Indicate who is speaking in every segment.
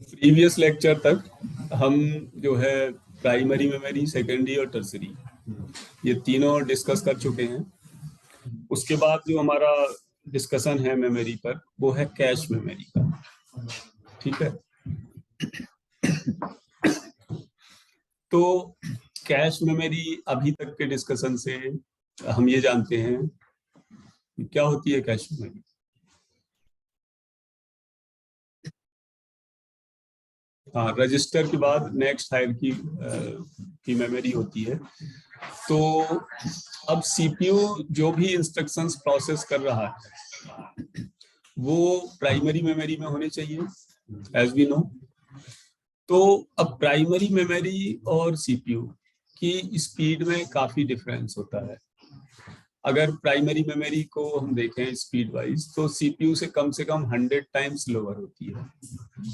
Speaker 1: Previous lecture तक हम जो है प्राइमरी मेमोरी, सेकेंडरी और टर्सरी ये तीनों डिस्कस कर चुके हैं। उसके बाद जो हमारा डिस्कशन है मेमोरी पर वो है कैश मेमोरी का। ठीक है, तो कैश मेमोरी अभी तक के डिस्कशन से हम ये जानते हैं कि क्या होती है कैश मेमोरी। हाँ, रजिस्टर के बाद नेक्स्ट हायरार्की की मेमोरी होती है। तो अब सीपीयू जो भी इंस्ट्रक्शंस प्रोसेस कर रहा है वो प्राइमरी मेमोरी में होने चाहिए एज वी नो। तो अब प्राइमरी मेमोरी और सीपीयू की स्पीड में काफी डिफरेंस होता है। अगर प्राइमरी मेमोरी को हम देखें स्पीड वाइज तो सीपीयू से कम 100 टाइम्स लोअर होती है।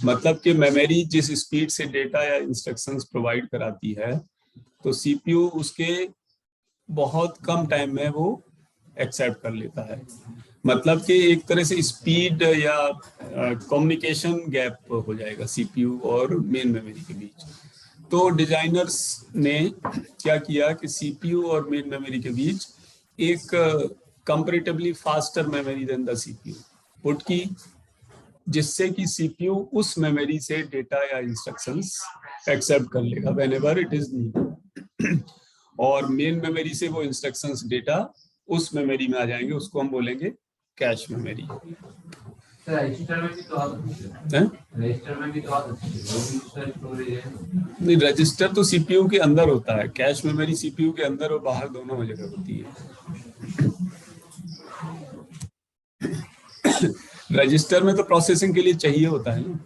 Speaker 1: मतलब कि मेमोरी जिस स्पीड से डेटा या इंस्ट्रक्शंस प्रोवाइड कराती है तो सीपीयू उसके बहुत कम टाइम में वो एक्सेप्ट कर लेता है। मतलब कि एक तरह से स्पीड या कम्युनिकेशन गैप हो जाएगा सीपीयू और मेन मेमोरी के बीच। तो डिजाइनर्स ने क्या किया कि सीपीयू और मेन मेमोरी के बीच एक comparatively faster memory than the CPU put की, जिससे कि सीपीयू उस मेमोरी से डेटा या इंस्ट्रक्शंस एक्सेप्ट कर लेगा व्हेनेवर इट इज नीडेड, और मेन मेमोरी से वो इंस्ट्रक्शंस डेटा उस मेमोरी में आ जाएंगे, उसको हम बोलेंगे कैश मेमोरी।
Speaker 2: रजिस्टर में भी तो
Speaker 1: नहीं, रजिस्टर तो सीपीयू के अंदर होता है, कैश मेमोरी सीपीयू के अंदर और बाहर दोनों जगह होती है। रजिस्टर में तो प्रोसेसिंग के लिए चाहिए होता है ना।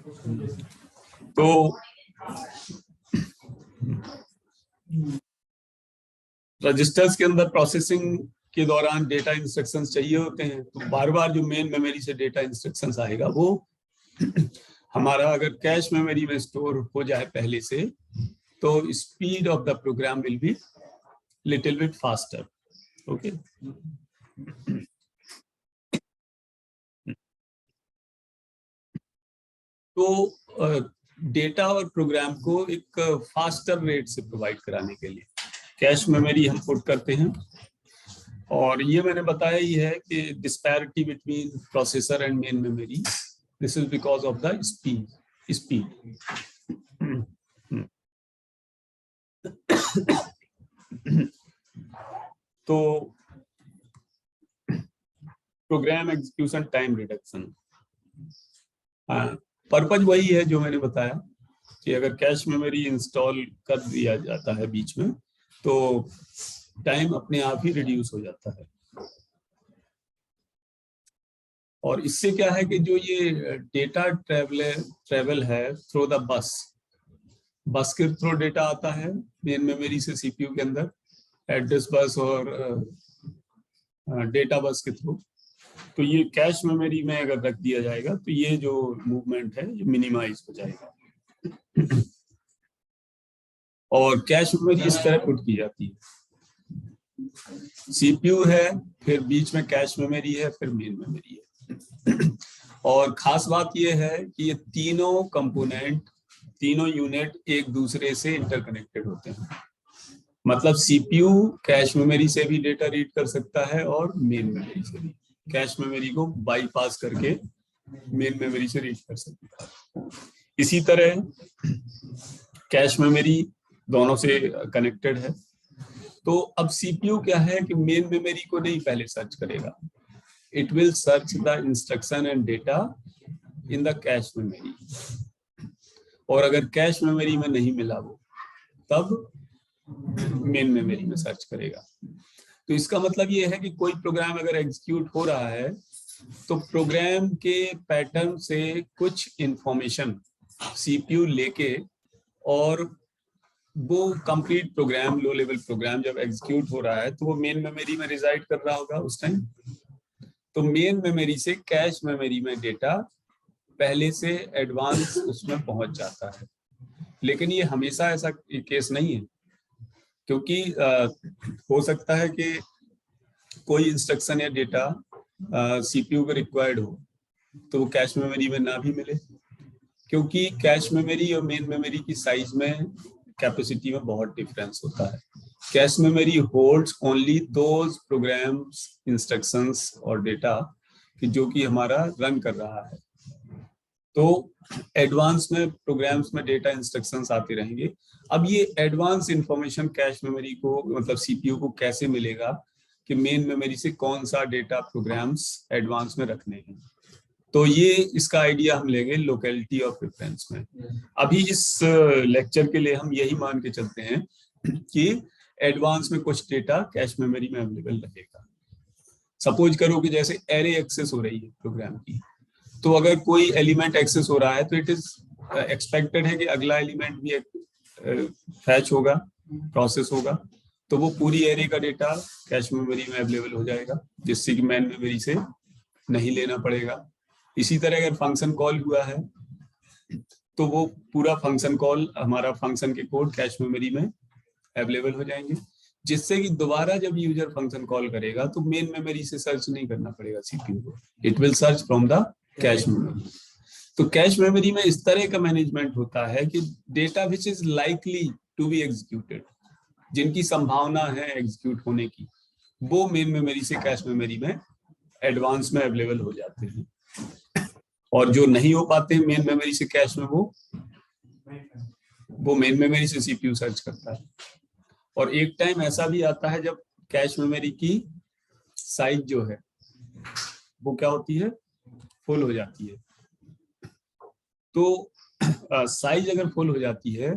Speaker 1: तो रजिस्टर्स के अंदर प्रोसेसिंग के दौरान डेटा इंस्ट्रक्शंस चाहिए होते हैं, तो बार बार जो मेन मेमोरी से डेटा इंस्ट्रक्शंस आएगा वो हमारा अगर कैश मेमोरी में स्टोर हो जाए पहले से तो speed of the program will be little bit faster. Okay, तो डेटा और प्रोग्राम को एक फास्टर रेट से प्रोवाइड कराने के लिए कैश मेमोरी हम पुट करते हैं। और ये मैंने बताया ही है कि disparity between processor and main memory, this is because of the speed. तो program execution time reduction, purpose वही है जो मैंने बताया कि अगर कैश मेमोरी इंस्टॉल कर दिया जाता है बीच में तो टाइम अपने आप ही रिड्यूस हो जाता है। और इससे क्या है कि जो ये डेटा ट्रेवल है थ्रू द बस के थ्रू डेटा आता है मेन मेमोरी से सीपीयू के अंदर, एड्रेस बस और डेटा बस के थ्रू। तो ये कैश मेमोरी में अगर रख दिया जाएगा तो ये जो मूवमेंट है ये मिनिमाइज हो जाएगा। और कैश मेमोरी इस तरह पुट की जाती है, सीपीयू है, फिर बीच में कैश मेमोरी है, फिर मेन मेमोरी है। और खास बात यह है कि ये तीनों कंपोनेंट, तीनों यूनिट एक दूसरे से इंटरकनेक्टेड होते हैं। मतलब सीपीयू कैश मेमोरी से भी डेटा रीड कर सकता है और मेन मेमोरी से भी, कैश मेमोरी को बाईपास करके मेन मेमोरी से रीड कर सकता है। इसी तरह कैश मेमोरी दोनों से कनेक्टेड है। तो अब सीपीयू क्या है कि मेन मेमोरी को नहीं पहले सर्च करेगा, it will search the instruction and data in the cache memory, और अगर कैश मेमोरी में नहीं मिला वो तब मेन मेमोरी में सर्च करेगा। तो इसका मतलब ये है कि कोई प्रोग्राम अगर एग्जीक्यूट हो रहा है तो प्रोग्राम के पैटर्न से कुछ इंफॉर्मेशन सीपीयू लेके, और वो complete program, low level program जब एग्जीक्यूट हो रहा है तो वो मेन मेमोरी में रिजाइड कर रहा होगा उस टाइम। तो मेन मेमोरी से कैश मेमोरी में डेटा पहले से एडवांस उसमें पहुंच जाता है। लेकिन ये हमेशा ऐसा केस नहीं है, क्योंकि हो सकता है कि कोई इंस्ट्रक्शन या डेटा सीपीयू को रिक्वायर्ड हो तो वो कैश मेमोरी में ना भी मिले, क्योंकि कैश मेमोरी और मेन मेमोरी की साइज में, कैपेसिटी में बहुत डिफरेंस होता है। Cache memory holds only those programs, instructions और डेटा कि जो कि हमारा रन कर रहा है। तो एडवांस में प्रोग्राम्स में डेटा इंस्ट्रक्शंस आते रहेंगे। अब ये एडवांस इंफॉर्मेशन कैश मेमोरी को, मतलब सीपीयू को कैसे मिलेगा कि मेन मेमोरी से कौन सा डेटा प्रोग्राम्स एडवांस में रखने हैं। तो ये इसका आइडिया हम लेंगे लोकेलिटी ऑफ रेफरेंस में। अभी इस लेक्चर के लिए हम यही मान के चलते हैं कि एडवांस में कुछ डेटा कैश मेमोरी में अवेलेबल रहेगा। सपोज करो कि जैसे एरे एक्सेस हो रही है प्रोग्राम की, तो अगर कोई एलिमेंट एक्सेस हो रहा है तो इट इज एक्सपेक्टेड है कि अगला एलिमेंट भी फैच होगा, प्रोसेस होगा, तो वो पूरी एरे का डेटा कैश मेमोरी में अवेलेबल हो जाएगा, जिससे कि मेन मेमोरी से नहीं लेना पड़ेगा। इसी तरह अगर फंक्शन कॉल हुआ है तो वो पूरा फंक्शन कॉल, हमारा फंक्शन के कोड कैश मेमोरी में अवेलेबल हो जाएंगे, जिससे कि दोबारा जब यूजर फंक्शन कॉल करेगा तो मेन मेमोरी से सर्च नहीं करना पड़ेगा सीपीयू को, it will search from the cache memory. तो कैश मेमोरी में इस तरह का मैनेजमेंट होता है कि data which is likely to be executed, जिनकी संभावना है एग्जीक्यूट होने की, वो मेन मेमोरी से कैश मेमोरी में एडवांस में अवेलेबल हो जाते हैं, और जो नहीं हो पाते हैं मेन मेमोरी से कैश में, वो मेन मेमोरी से सीपीयू सर्च करता है। और एक टाइम ऐसा भी आता है जब कैश मेमोरी की साइज जो है वो क्या होती है, फुल हो जाती है। तो साइज अगर फुल हो जाती है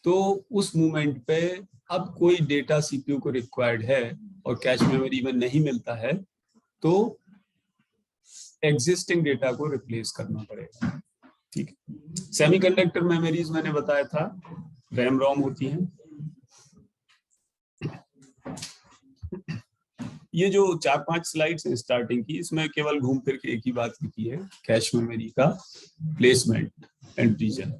Speaker 1: तो उस मोमेंट पे अब कोई डेटा सीपीयू को रिक्वायर्ड है और कैश मेमोरी में नहीं मिलता है, तो एग्जिस्टिंग डेटा को रिप्लेस करना पड़ेगा। ठीक है। सेमीकंडक्टर मेमोरीज मैंने बताया था रैम रोम होती हैं। ये जो 4-5 स्लाइड्स हैं स्टार्टिंग की, इसमें केवल घूम फिर के एक ही बात लिखी है, कैश मेमोरी का placement and reason.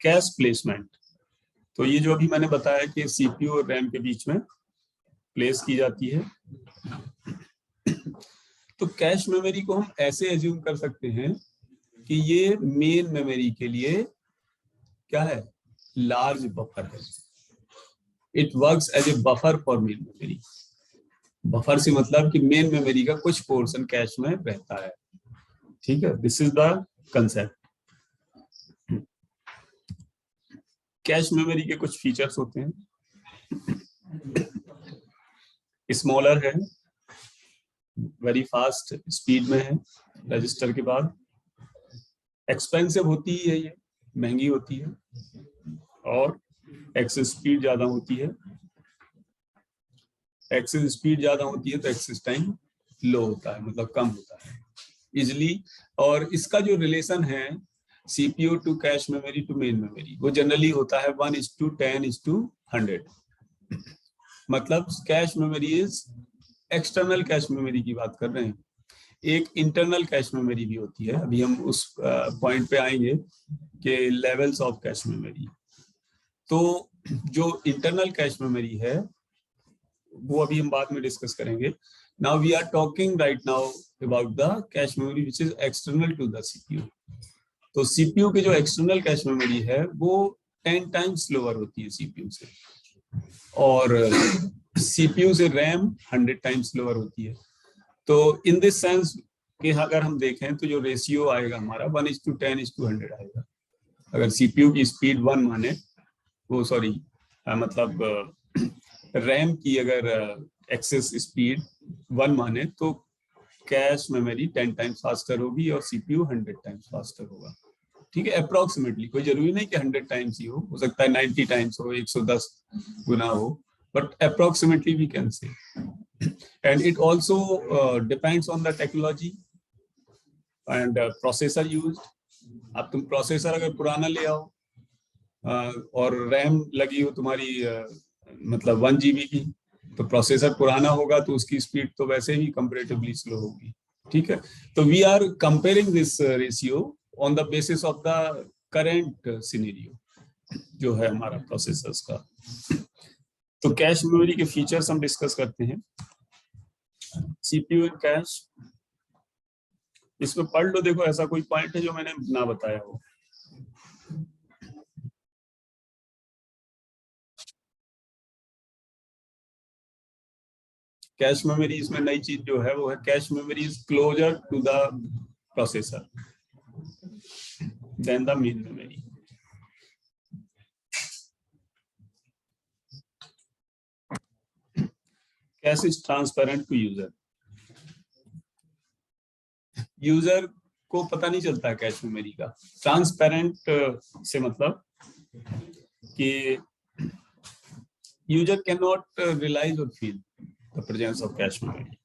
Speaker 1: Cache placement, तो ये जो अभी मैंने बताया कि सीपीयू और रैम के बीच में प्लेस की जाती है। तो कैश मेमोरी को हम ऐसे एज्यूम कर सकते हैं कि ये मेन मेमोरी के लिए क्या है, लार्ज बफर है। It works as a buffer for main memory. Buffer से मतलब कि मेन मेमोरी का कुछ पोर्शन कैश में रहता है। ठीक है, this is the concept. Cash memory के कुछ फीचर्स होते हैं, स्मॉलर है, वेरी फास्ट स्पीड में है रजिस्टर के बाद, एक्सपेंसिव होती है, ये महंगी होती है, और एक्सेस स्पीड ज्यादा होती है। एक्सेस स्पीड ज्यादा होती है तो एक्सेस टाइम लो होता है, मतलब कम होता है इजिली। और इसका जो रिलेशन है CPU to cache memory to main memory, वो जनरली होता है 1:10:100। मतलब cache memory is external cache memory की बात कर रहे हैं। एक इंटरनल कैश मेमोरी भी होती है, अभी हम उस पॉइंट पे आएंगे कि लेवल्स ऑफ कैश मेमोरी। तो जो इंटरनल कैश मेमोरी है वो अभी हम बाद में डिस्कस करेंगे। Now we are talking right now about the cache memory which is external to the CPU. तो सीपीयू की जो एक्सटर्नल कैश मेमोरी है वो 10 टाइम्स स्लोअर होती है सीपीयू से, और सीपीयू से रैम 100 टाइम्स स्लोअर होती है। तो इन दिस सेंस कि अगर हम देखें तो जो रेशियो आएगा हमारा 1:10:100 आएगा। अगर सीपीयू की स्पीड 1 माने, वो सॉरी मतलब रैम की अगर एक्सेस स्पीड 1 माने तो कैश मेमोरी 10 टाइम्स फास्टर होगी और सीपीयू 100 टाइम्स फास्टर होगा। ठीक है, अप्रोक्सीमेटली, कोई जरूरी नहीं कि 100 टाइम्स ही हो सकता है 90 टाइम्स हो, 110 गुना हो, but approximately we can say. And it also depends on the technology and processor used. अब तुम प्रोसेसर अगर पुराना ले आओ और रैम लगी हो तुम्हारी मतलब 1 GB की, तो प्रोसेसर पुराना होगा तो उसकी स्पीड तो वैसे ही कंपैरेटिवली स्लो होगी। ठीक है, तो we are comparing this ratio on the basis of the current scenario जो है हमारा प्रोसेसर्स का। तो कैश मेमोरी के फीचर्स हम डिस्कस करते हैं। सीपीयू एंड कैश, इसमें पढ़ लो, देखो ऐसा कोई पॉइंट है जो मैंने ना बताया हो। कैश मेमोरी इसमें नई चीज जो है वो है cache memory is closer to the processor than the main memory. Cache is transparent to user. User को पता नहीं चलता कैश मेमोरी का। ट्रांसपेरेंट से मतलब कि यूजर कैन नॉट रियलाइज और feel the presence of cache memory.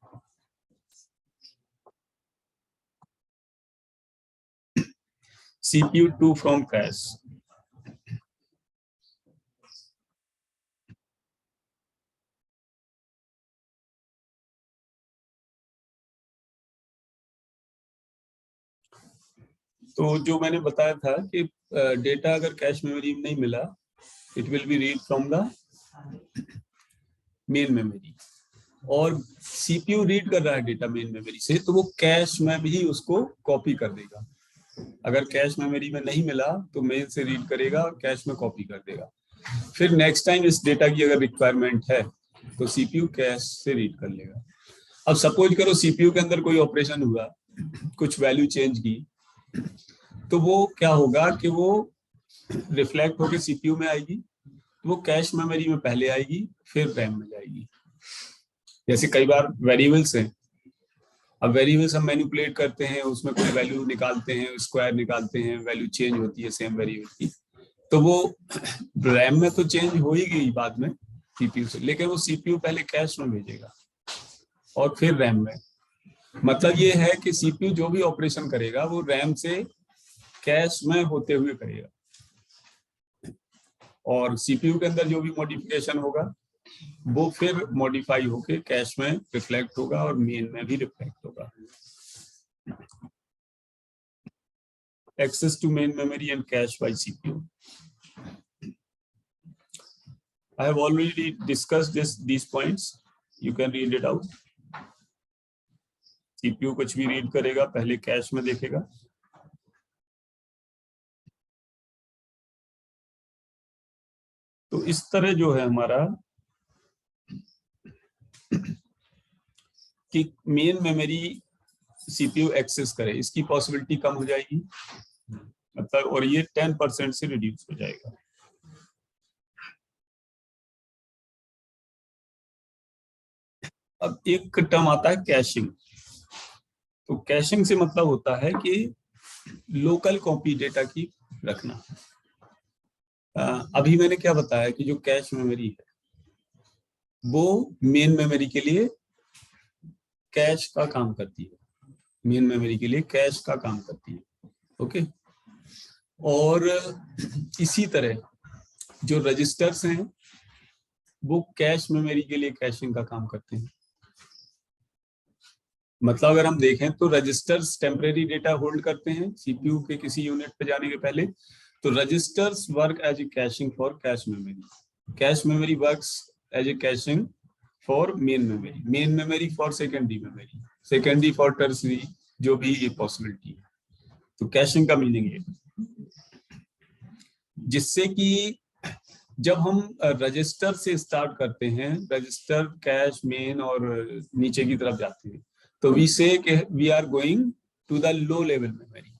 Speaker 1: CPU 2 from cache. तो जो मैंने बताया था कि डेटा अगर कैश मेमोरी में नहीं मिला, it will B read from the main memory, और सीपीयू रीड कर रहा है डेटा मेन मेमोरी से, तो वो कैश में भी उसको कॉपी कर देगा। अगर कैश मेमोरी में नहीं मिला तो मेन से रीड करेगा, कैश में कॉपी कर देगा। फिर नेक्स्ट टाइम इस डेटा की अगर रिक्वायरमेंट है तो सीपीयू कैश से रीड कर लेगा। अब सपोज करो सीपीयू के अंदर कोई ऑपरेशन हुआ, कुछ वैल्यू चेंज की, तो वो क्या होगा कि वो रिफ्लेक्ट होकर सीपीयू में आएगी, तो वो कैश मेमोरी में पहले आएगी फिर रैम में जाएगी। जैसे कई बार वेरिएबल्स हैं, अब वेरिएबल्स हम मैनिपुलेट करते हैं, उसमें कोई वैल्यू निकालते हैं, स्क्वायर निकालते हैं, वैल्यू चेंज होती है सेम वेरिएबल की, तो वो रैम में तो चेंज हो ही गई बाद में सीपीयू से, लेकिन वो सीपीयू पहले कैश में भेजेगा और फिर रैम में। मतलब ये है कि सीपीयू जो भी ऑपरेशन करेगा वो रैम से कैश में होते हुए करेगा, और सीपीयू के अंदर जो भी मॉडिफिकेशन होगा वो फिर मॉडिफाई होके कैश में रिफ्लेक्ट होगा और मेन में भी रिफ्लेक्ट होगा। Access to main memory and cache by CPU. I have already discussed these points. You can read it out. CPU कुछ भी रीड करेगा पहले कैश में देखेगा, तो इस तरह जो है हमारा कि मेन मेमोरी सीपीयू एक्सेस करे, इसकी पॉसिबिलिटी कम हो जाएगी, मतलब, और ये 10% से रिड्यूस हो जाएगा। अब एक टर्म आता है कैशिंग। तो कैशिंग से मतलब होता है कि लोकल कॉपी डेटा की रखना। अभी मैंने क्या बताया कि जो कैश मेमोरी है वो मेन मेमोरी के लिए कैश का काम करती है, मेन मेमोरी के लिए कैश का काम करती है, ओके। और इसी तरह जो रजिस्टर्स हैं वो कैश मेमोरी के लिए कैशिंग का काम करते हैं। मतलब अगर हम देखें तो रजिस्टर्स टेम्परेरी डेटा होल्ड करते हैं सीपीयू के किसी यूनिट पे जाने के पहले, तो registers work as a caching for cache memory, cache memory works as a caching for main memory, main memory for secondary memory, secondary for tertiary, जो भी ये पॉसिबिलिटी है। तो कैशिंग का मीनिंग ये, जिससे कि जब हम रजिस्टर से स्टार्ट करते हैं, रजिस्टर कैश मेन और नीचे की तरफ जाते हैं, तो we say we are going to the low level memory.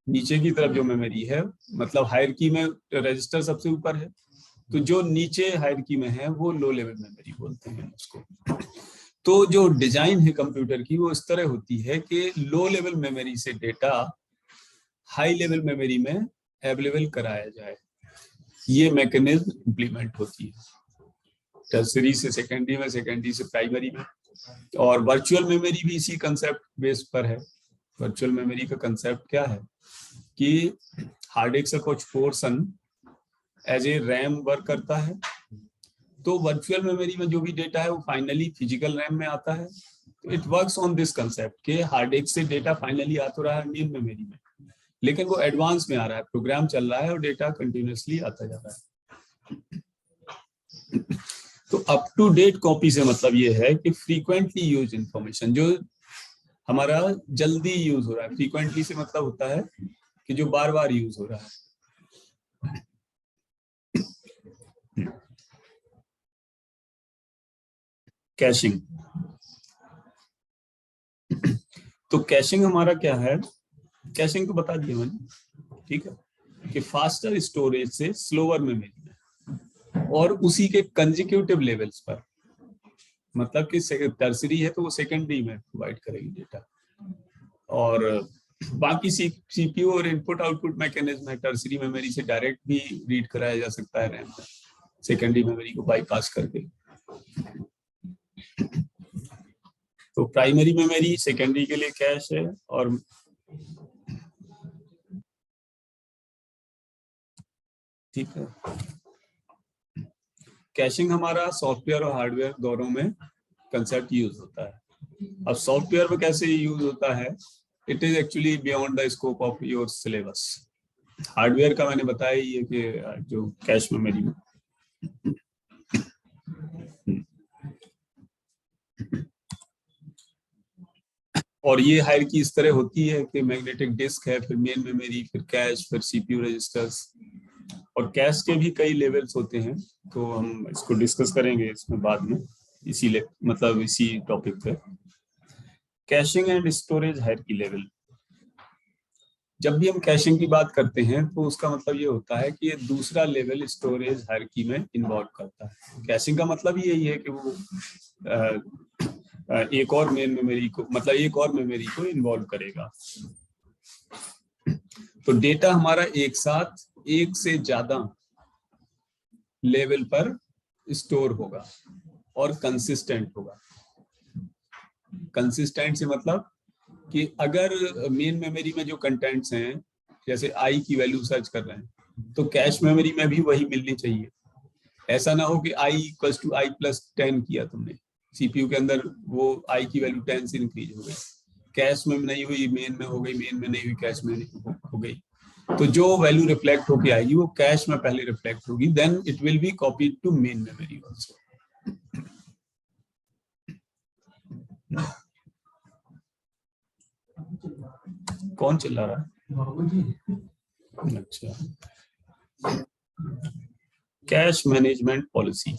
Speaker 1: नीचे की तरफ जो मेमोरी है, मतलब हायरार्की में रजिस्टर सबसे ऊपर है, तो जो नीचे हायरार्की में है वो लो लेवल मेमोरी बोलते हैं उसको। तो जो डिजाइन है कंप्यूटर की वो इस तरह होती है कि लो लेवल मेमोरी से डेटा हाई लेवल मेमोरी में अवेलेबल कराया जाए, ये मैकेनिज्म इंप्लीमेंट होती है टर्सरी से सेकेंडरी में, सेकेंडरी से प्राइमरी में। और वर्चुअल मेमोरी भी इसी कंसेप्ट बेस पर है। वर्चुअल मेमोरी का कंसेप्ट क्या है कि हार्ड डिस्क का कुछ portion as a RAM work करता है, तो वर्चुअल मेमोरी में जो भी डेटा है वो फाइनली फिजिकल रैम में आता है। तो it works on this concept कि हार्ड डिस्क से डेटा फाइनली आ तो रहा है मेन मेमोरी में, लेकिन वो एडवांस में आ रहा है, प्रोग्राम चल रहा है और डेटा कंटिन्यूअसली आता जा रहा है। तो अप टू डेट कॉपी से मतलब ये है कि फ्रीक्वेंटली यूज इंफॉर्मेशन, जो हमारा जल्दी यूज हो रहा है, फ्रीक्वेंटली से मतलब होता है कि जो बार बार यूज हो रहा है। कैशिंग, तो कैशिंग हमारा क्या है, कैशिंग तो बता दिया मैंने, ठीक है, कि फास्टर स्टोरेज से स्लोअर मेमोरी में और उसी के कंसेक्यूटिव लेवल्स पर, मतलब कि टर्सरी है तो वो सेकेंडरी में प्रोवाइड करेगी डेटा, और बाकी सीपीयू और इनपुट आउटपुट मैकेनिज्म है, टर्सरी मेमोरी से डायरेक्ट भी रीड कराया जा सकता है रैम में, सेकेंडरी मेमोरी को बाईपास करके। तो प्राइमरी मेमोरी सेकेंडरी के लिए कैश है, और ठीक है, कैशिंग हमारा सॉफ्टवेयर और हार्डवेयर दोनों में कंसेप्ट यूज होता है। अब सॉफ्टवेयर में कैसे यूज होता है, it is actually beyond the scope of your syllabus. Hardware का मैंने बताया ही है कि जो कैश मेमोरी में, और ये हायरार्की इस तरह होती है कि मैग्नेटिक डिस्क है, फिर मेन मेमोरी, फिर कैश, फिर सीपीयू रजिस्टर्स, और कैश के भी कई लेवल्स होते हैं, तो हम इसको डिस्कस करेंगे इसमें बाद में, इसी मतलब इसी टॉपिक पे। Caching and storage hierarchy level, जब भी हम कैशिंग की बात करते हैं तो उसका मतलब ये होता है कि ये दूसरा लेवल स्टोरेज हायरार्की में इन्वॉल्व करता है। कैशिंग का मतलब यही है कि वो एक और मेन मेमोरी को, मतलब एक और मेमोरी को इन्वॉल्व करेगा। तो डेटा हमारा एक साथ एक से ज्यादा लेवल पर स्टोर होगा और कंसिस्टेंट होगा। कंसिस्टेंट से मतलब कि अगर मेन मेमोरी में जो कंटेंट्स हैं, जैसे आई की वैल्यू सर्च कर रहे हैं, तो कैश मेमोरी में भी वही मिलनी चाहिए। ऐसा ना हो कि I equals to I plus 10 किया तुमने सीपीयू के अंदर, वो आई की वैल्यू 10 से इंक्रीज हो गई, कैश में नहीं हुई मेन में हो गई, मेन में नहीं हुई कैश में हो गई। तो जो वैल्यू रिफ्लेक्ट होके आएगी वो कैश में पहले रिफ्लेक्ट होगी, then it will be copied to main memory also. कौन चिल्ला रहा है? अच्छा, cache management policy,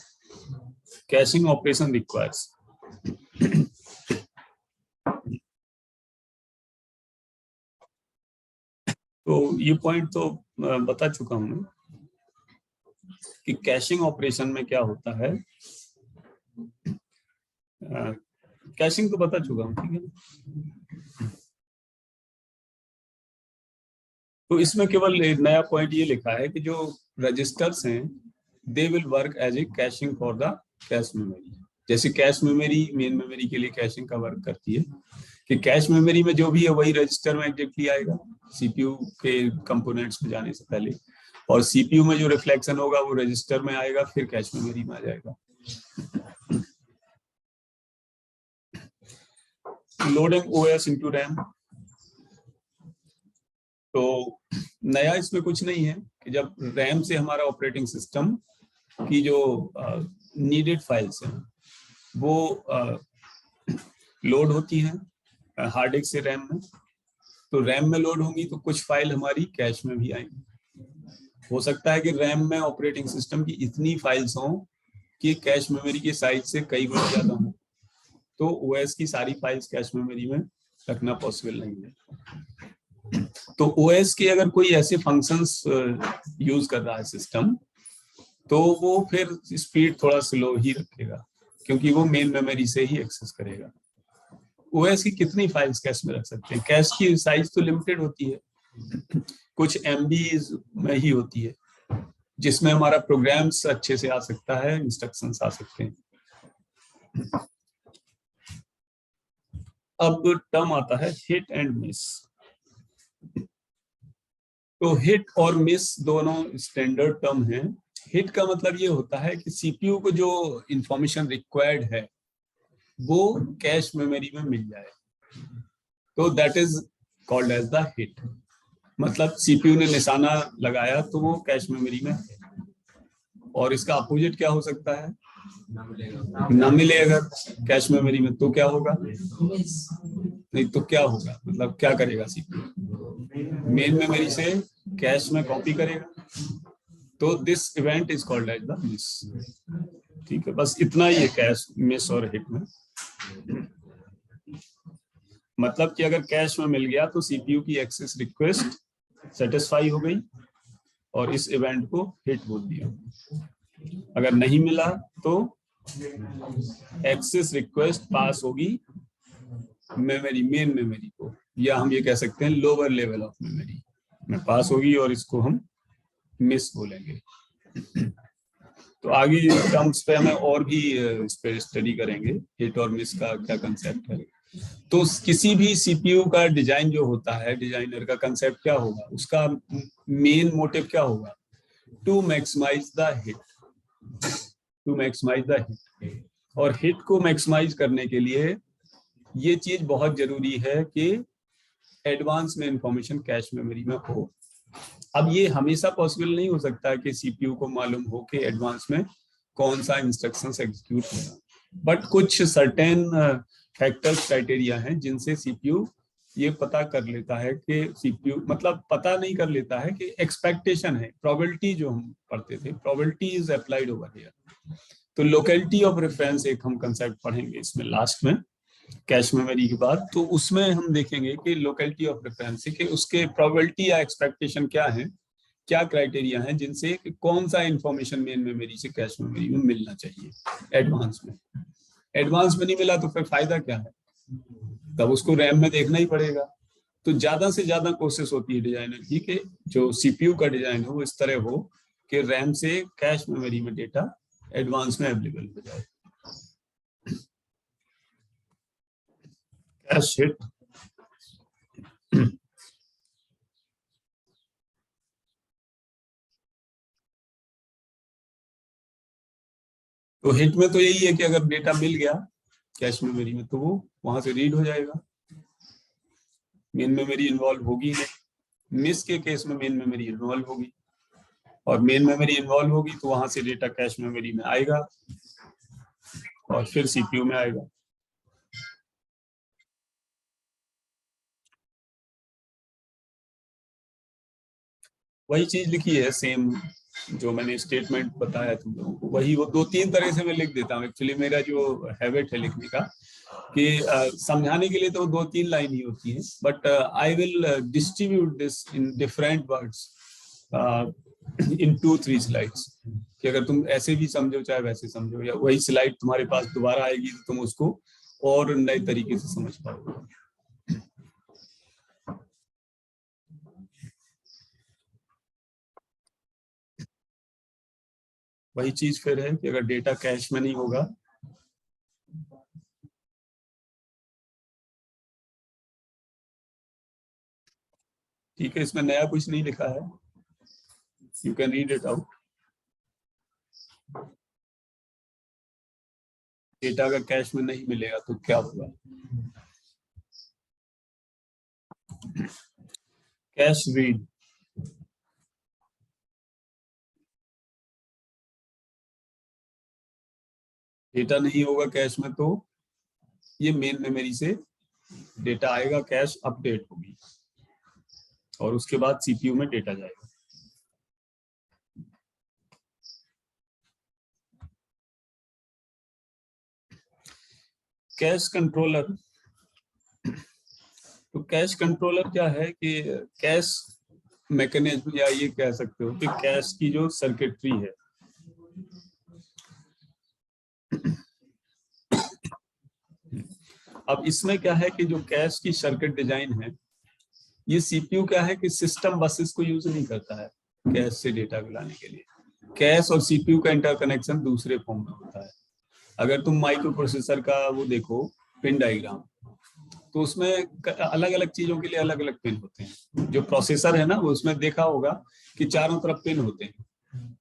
Speaker 1: caching operation requires. तो ये पॉइंट तो बता चुका हूं मैं कि कैशिंग ऑपरेशन में क्या होता है। कैशिंग तो बता चुका हूं, ठीक है। तो इसमें केवल नया पॉइंट ये लिखा है कि जो रजिस्टर्स हैं they will work as a caching for the cache memory. जैसे कैश मेमोरी मेन मेमोरी के लिए कैशिंग का वर्क करती है, कि कैश मेमोरी में जो भी है वही रजिस्टर में एग्जैक्टली आएगा सीपीयू के कंपोनेंट्स में जाने से पहले, और सीपीयू में जो रिफ्लेक्शन होगा वो रजिस्टर में आएगा, फिर कैश मेमोरी में आ जाएगा। लोडिंग ओएस इनटू रैम, तो नया इसमें कुछ नहीं है कि जब रैम से हमारा ऑपरेटिंग सिस्टम की जो नीडेड फाइल्स हैं वो लोड होती हैं हार्ड डिस्क से रैम में, तो रैम में लोड होंगी तो कुछ फाइल हमारी कैश में भी आएंगी। हो सकता है कि रैम में ऑपरेटिंग सिस्टम की इतनी फाइल्स हों कि कैश मेमोरी के साइज से कई गुना ज्यादा हो, तो ओएस की सारी फाइल्स कैश मेमोरी में रखना पॉसिबल नहीं है। तो ओएस के अगर कोई ऐसे फंक्शंस यूज कर रहा है सिस्टम, तो वो फिर स्पीड थोड़ा स्लो ही रखेगा, क्योंकि वो मेन मेमोरी से ही एक्सेस करेगा। ओएस की कितनी फाइल्स कैश में रख सकते हैं, कैश की साइज तो लिमिटेड होती है, कुछ एमबी में ही होती है, जिसमें हमारा प्रोग्राम्स अच्छे से आ सकता है, इंस्ट्रक्शंस आ सकते हैं। अब टर्म आता है हिट एंड मिस। तो हिट और मिस दोनों स्टैंडर्ड टर्म हैं। हिट का मतलब ये होता है कि सीपीयू को जो इंफॉर्मेशन रिक्वायर्ड है वो कैश मेमोरी में मिल जाए, तो that is called as the hit. मतलब सीपीयू ने निशाना लगाया तो वो कैश मेमोरी में है। और इसका अपोजिट क्या हो सकता है, ना मिले अगर कैश मेमोरी में तो क्या होगा, नहीं तो क्या होगा, मतलब क्या करेगा सीपीयू, मेन मेमोरी से कैश में कॉपी करेगा, तो this event is called as the miss. ठीक है, बस इतना ही है कैश मिस और हिट में। मतलब कि अगर कैश में मिल गया तो सीपीयू की एक्सेस रिक्वेस्ट सेटिस्फाई हो गई और इस इवेंट को हिट बोल दिया। अगर नहीं मिला तो एक्सेस रिक्वेस्ट पास होगी मेमोरी, मेन मेमोरी को, या हम ये कह सकते हैं लोअर लेवल ऑफ मेमोरी में पास होगी और इसको हम मिस बोलेंगे। तो आगे टर्म्स पे हमें और भी इस पे स्टडी करेंगे, हिट और मिस का क्या कंसेप्ट है। तो किसी भी सीपीयू का डिजाइन जो होता है, डिजाइनर का कंसेप्ट क्या होगा, उसका मेन मोटिव क्या होगा, to maximize the hit, to maximize the hit. और हिट को मैक्सिमाइज करने के लिए ये चीज बहुत जरूरी है कि एडवांस में इंफॉर्मेशन कैश मेमोरी में हो। अब ये हमेशा पॉसिबल नहीं हो सकता कि सीपीयू को मालूम हो कि एडवांस में कौन सा इंस्ट्रक्शंस एग्जीक्यूट होगा, बट कुछ सर्टेन फैक्टर्स, क्राइटेरिया हैं जिनसे सीपीयू ये पता कर लेता है कि सीपीयू, मतलब पता नहीं कर लेता है कि एक्सपेक्टेशन है, प्रोबेबिलिटी जो हम पढ़ते थे, probability is applied over here. तो लोकेलिटी ऑफ रेफरेंस एक हम कंसेप्ट पढ़ेंगे इसमें लास्ट में, कैश मेमोरी के बाद। तो उसमें हम देखेंगे कि लोकेलिटी ऑफ रेफरेंस कि उसके प्रोबेबिलिटी या एक्सपेक्टेशन क्या है, क्या क्राइटेरिया है जिनसे कौन सा इंफॉर्मेशन मेन मेमोरी से कैश मेमोरी में मिलना चाहिए एडवांस में। एडवांस में नहीं मिला तो फिर फायदा क्या है, तब उसको रैम में देखना ही पड़ेगा। तो ज्यादा से ज्यादा कोशिश होती है डिजाइनर की कि जो सीपीयू का डिजाइन हो वो इस तरह हो कि रैम से कैश मेमोरी में डेटा एडवांस में अवेलेबल हो जाए। कैश हिट, तो हिट में तो यही है कि अगर डेटा मिल गया कैश मेमोरी में तो वो वहां से रीड हो जाएगा, मेन मेमोरी इन्वॉल्व होगी नहीं। मिस के केस में मेन मेमोरी इन्वॉल्व होगी, और मेन मेमोरी इन्वॉल्व होगी तो वहां से डेटा कैश मेमोरी में आएगा और फिर सीपीयू में आएगा। वही चीज लिखी है सेम जो मैंने स्टेटमेंट बताया तुम लोगों को, वही वो 2-3 तरह से मैं लिख देता हूँ। एक्चुअली मेरा जो हैबिट है लिखने का कि समझाने के लिए तो 2-3 लाइन ही होती है, but I will distribute this in different words in 2-3 slides, कि अगर तुम ऐसे भी समझो चाहे वैसे समझो, या वही स्लाइड तुम्हारे पास दोबारा आएगी तो तुम उसको और नए तरीके से समझ पाओगे। वही चीज फिर है कि अगर डेटा कैश में नहीं होगा ठीक है, इसमें नया कुछ नहीं लिखा है, you can read it out. Data अगर कैश में नहीं मिलेगा तो क्या होगा, कैश रीड, डेटा नहीं होगा कैश में तो ये मेन मेमोरी से डेटा आएगा, कैश अपडेट होगी और उसके बाद सीपीयू में डेटा जाएगा। कैश कंट्रोलर, तो कैश कंट्रोलर क्या है कि कैश मैकेनिज्म, या ये कह सकते हो कि कैश की जो सर्किटरी है, अब इसमें क्या है कि जो कैश की सर्किट डिजाइन है, ये सीपीयू क्या है कि सिस्टम बसेस को यूज नहीं करता है कैश से डेटा लाने के लिए। कैश और सीपीयू का इंटरकनेक्शन दूसरे फॉर्म में होता है। अगर तुम माइक्रो प्रोसेसर का वो देखो पिन डायग्राम, तो उसमें अलग अलग चीजों के लिए अलग अलग पिन होते हैं। जो प्रोसेसर है ना, वो उसमें देखा होगा कि चारों तरफ पिन होते हैं।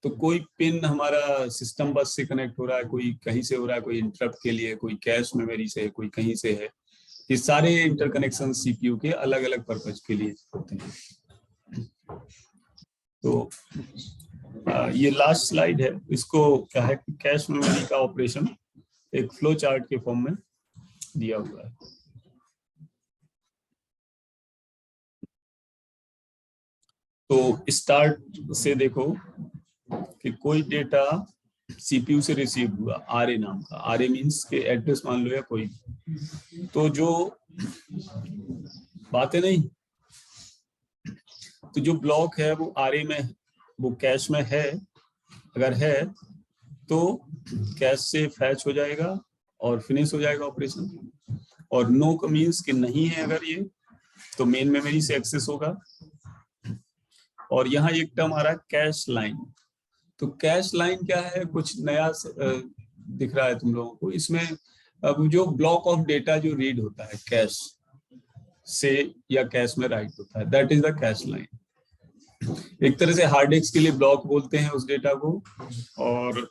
Speaker 1: तो कोई पिन हमारा सिस्टम बस से कनेक्ट हो रहा है, कोई कहीं से हो रहा है, कोई इंटरप्ट के लिए, कोई कैश मेमोरी से, कोई कहीं से है। ये सारे इंटरकनेक्शन सीपीयू के अलग अलग पर्पज के लिए होते हैं। तो ये लास्ट स्लाइड है, इसको क्या है कि कैश मेमोरी का ऑपरेशन एक फ्लो चार्ट के फॉर्म में दिया हुआ है। तो स्टार्ट से देखो कि कोई डेटा सीपीयू से रिसीव हुआ आरए नाम का, आरए मींस के एड्रेस मान लो या कोई, तो जो बातें नहीं, तो जो ब्लॉक है वो आरए में, वो कैश में है, अगर है तो कैश से फैच हो जाएगा और फिनिश हो जाएगा ऑपरेशन, और नो का मीन्स कि नहीं है अगर ये, तो मेन मेमोरी से एक्सेस होगा। और यहाँ एक टर्म आ रहा है कैश लाइन। तो कैश लाइन क्या है, कुछ नया दिख रहा है तुम लोगों को इसमें। अब जो ब्लॉक ऑफ डेटा जो रीड होता है कैश से या कैश में राइट होता है, that is the cache line. एक तरह से हार्ड डिस्क के लिए ब्लॉक बोलते हैं उस डेटा को, और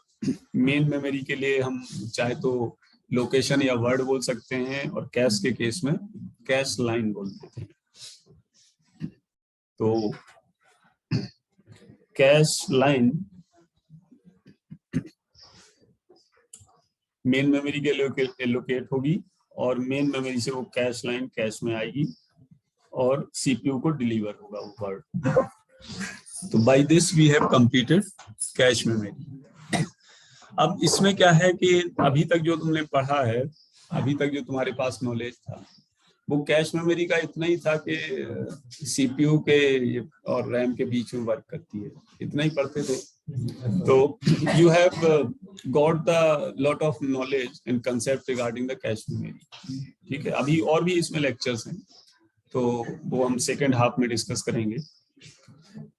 Speaker 1: मेन मेमोरी के लिए हम चाहे तो लोकेशन या वर्ड बोल सकते हैं, और कैश के केस में कैश लाइन बोलते हैं। तो कैश लाइन मेन मेमोरी के एलोकेट होगी, और मेन मेमोरी से वो कैश लाइन कैश में आएगी और सीपीयू को डिलीवर होगा वो वर्ड। तो by this we have completed cache memory. अब इसमें क्या है कि अभी तक जो तुमने पढ़ा है, अभी तक जो तुम्हारे पास नॉलेज था, वो कैश मेमोरी का इतना ही था कि सीपीयू के और रैम के बीच में वर्क करती है, इतना ही पढ़ते थे। तो you have got the lot of knowledge and concept regarding the cache memory. ठीक है, अभी और भी इसमें लेक्चर्स हैं, तो वो हम सेकेंड हाफ में डिस्कस करेंगे।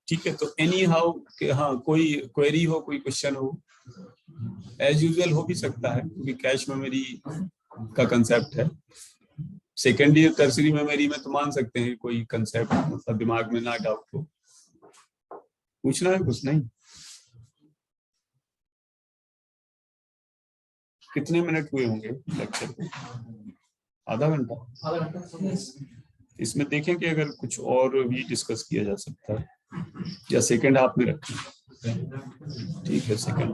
Speaker 1: ठीक है, तो एनी हाउ, हाँ कोई क्वेरी हो, कोई क्वेश्चन हो, एज यूजुअल हो भी सकता है, क्योंकि कैश मेमोरी का कंसेप्ट है। सेकेंडरी और टर्सरी मेमोरी में तो मान सकते हैं कोई कंसेप्ट मतलब दिमाग में ना डाउट हो। पूछना है कुछ? नहीं? कितने मिनट हुए होंगे लेक्चर को? आधा घंटा। इसमें देखें कि अगर कुछ और भी डिस्कस किया जा सकता है, या सेकेंड हाफ में रखें। ठीक है, सेकेंड